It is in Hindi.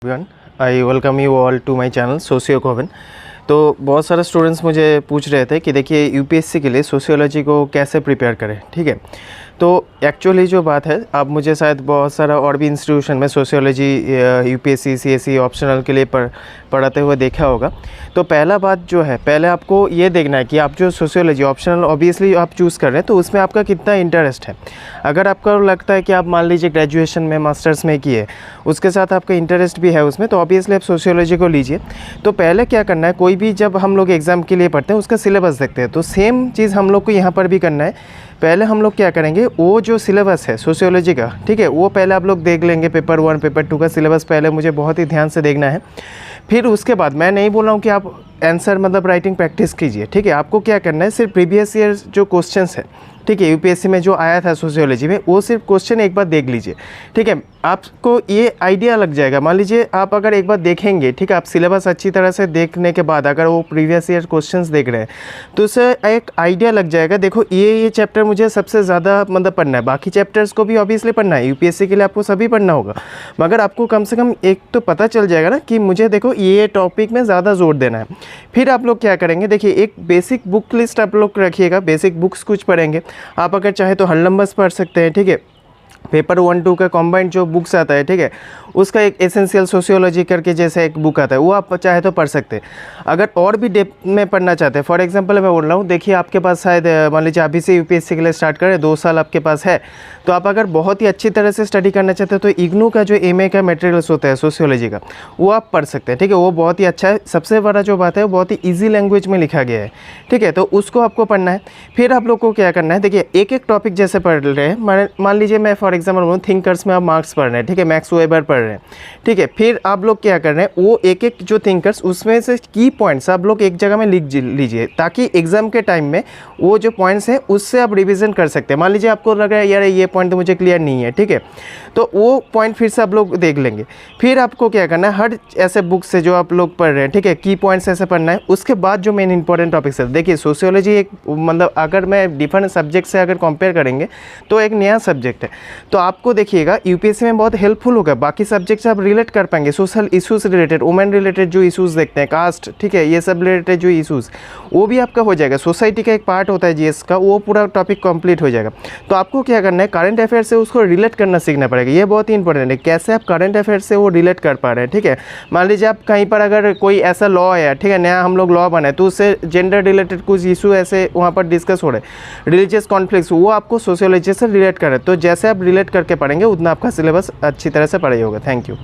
Everyone, I welcome you all to my channel Socio Covin. तो बहुत सारे स्टूडेंट्स मुझे पूछ रहे थे कि देखिए यूपीएससी के लिए सोशियोलॉजी को कैसे प्रिपेयर करें। ठीक है, तो एक्चुअली जो बात है, आप मुझे शायद बहुत सारा और भी इंस्टीट्यूशन में सोशियोलॉजी यूपीएससी सीएसई ऑप्शनल के लिए पढ़ाते हुए देखा होगा। तो पहला बात जो है, पहले आपको ये देखना है कि आप जो सोशियोलॉजी ऑप्शनल ऑब्वियसली आप चूज़ कर रहे हैं तो उसमें आपका कितना इंटरेस्ट है। अगर आपको लगता है कि आप मान लीजिए ग्रेजुएशन में मास्टर्स में किए, उसके साथ आपका इंटरेस्ट भी है उसमें, तो ऑब्वियसली आप सोशियोलॉजी को लीजिए। तो पहले क्या करना है, कोई भी जब हम लोग एग्ज़ाम के लिए पढ़ते हैं उसका सिलेबस देखते हैं, तो सेम चीज़ हम लोग को यहाँ पर भी करना है। पहले हम लोग क्या करेंगे, वो जो सिलेबस है सोशियोलॉजी का, ठीक है, वो पहले आप लोग देख लेंगे। पेपर 1 पेपर 2 का सिलेबस पहले मुझे बहुत ही ध्यान से देखना है। फिर उसके बाद मैं नहीं बोल रहा हूँ कि आप आंसर मतलब राइटिंग प्रैक्टिस कीजिए। ठीक है, आपको क्या करना है, सिर्फ प्रीवियस ईयर जो क्वेश्चंस है, ठीक है, यूपीएससी में जो आया था सोशियोलॉजी में, वो सिर्फ क्वेश्चन एक बार देख लीजिए। ठीक है, आपको ये आइडिया लग जाएगा। मान लीजिए आप अगर एक बार देखेंगे, ठीक है, आप सिलेबस अच्छी तरह से देखने के बाद अगर वो प्रीवियस ईयर क्वेश्चंस देख रहे हैं तो उससे एक आइडिया लग जाएगा। देखो ये चैप्टर मुझे सबसे ज़्यादा मतलब पढ़ना है, बाकी चैप्टर्स को भी ऑब्वियसली पढ़ना है, यूपीएससी के लिए आपको सभी पढ़ना होगा, मगर आपको कम से कम एक तो पता चल जाएगा ना कि मुझे देखो ये टॉपिक में ज़्यादा जोर देना है। फिर आप लोग क्या करेंगे, देखिए एक बेसिक बुक लिस्ट आप लोग रखिएगा, बेसिक बुक्स कुछ पढ़ेंगे। आप अगर चाहे तो हरलम्बस पढ़ सकते हैं, ठीक है, पेपर 1 2 का कॉम्बाइंड जो बुक्स आता है, ठीक है, उसका एक एसेंशियल सोशियोलॉजी करके जैसे एक बुक आता है, वो आप चाहे तो पढ़ सकते हैं। अगर और भी डेप्थ में पढ़ना चाहते हैं, फॉर एग्जांपल मैं बोल रहा हूँ, देखिए आपके पास शायद मान लीजिए अभी से यूपीएससी के लिए स्टार्ट करें, 2 साल आपके पास है, तो आप अगर बहुत ही अच्छी तरह से स्टडी करना चाहते हैं तो इग्नू का जो एमए का मटेरियल्स होता है सोशियोलॉजी का, वो आप पढ़ सकते हैं। ठीक है, वो बहुत ही अच्छा है। सबसे बड़ा जो बात है वो बहुत ही ईजी लैंग्वेज में लिखा गया है। ठीक है, तो उसको आपको पढ़ना है। फिर आप लोग को क्या करना है, देखिए एक एक टॉपिक जैसे पढ़ रहे हैं, मान लीजिए मैं फॉर एग्जाम्पल बोलूँ, थिंकर्स में आप मार्क्स पढ़ रहे हैं, ठीक है, मैक्स वेबर पढ़ रहे हैं। ठीक है, फिर आप लोग क्या कर रहे हैं, वो एक एक जो थिंकर्स उसमें से की पॉइंट्स आप लोग एक जगह में लिख लीजिए, ताकि एग्जाम के टाइम में वो जो पॉइंट्स हैं उससे आप रिविजन कर सकते हैं। मान लीजिए आपको लग रहा है यार ये पॉइंट तो मुझे क्लियर नहीं है, ठीक है, तो वो पॉइंट फिर से आप लोग देख लेंगे। फिर आपको क्या करना है, हर ऐसे बुक से जो आप लोग पढ़ रहे हैं, ठीक है, की पॉइंट्स ऐसे पढ़ना है। उसके बाद जो मेन इंपॉर्टेंट टॉपिक्स है, देखिए सोशियोलॉजी एक मतलब अगर मैं डिफरेंट सब्जेक्ट से अगर कंपेयर करेंगे तो एक नया सब्जेक्ट है, तो आपको देखिएगा यूपीएससी में बहुत हेल्पफुल होगा। बाकी सब्जेक्ट से आप रिलेट कर पाएंगे, social issues related, women related जो इशूज़ देखते हैं, कास्ट, ठीक है, ये सब रिलेटेड जो इशूज़, वो भी आपका हो जाएगा। सोसाइटी का एक पार्ट होता है जीएस का, वो पूरा टॉपिक कंप्लीट हो जाएगा। तो आपको क्या करना है, करंट अफेयर से उसको रिलेट करना सीखना पड़ेगा। ये बहुत ही इंपॉर्टेंट है, कैसे आप करंट अफेयर से वो रिलेट कर पा रहे हैं। ठीक है, मान लीजिए आप कहीं पर अगर कोई ऐसा लॉ है, ठीक है, नया हम लोग लॉ बनाए, तो उससे जेंडर रिलेटेड कुछ इशू ऐसे वहाँ पर डिस्कस हो रहे हैं, रिलीजियस कॉन्फ्लिक्ट्स, वो आपको सोशियोलॉजी से रिलेट कर रहे हैं। तो जैसे आप रिलेट करके पढ़ेंगे उतना आपका सिलेबस अच्छी तरह से पढ़ाई होगा। Thank you.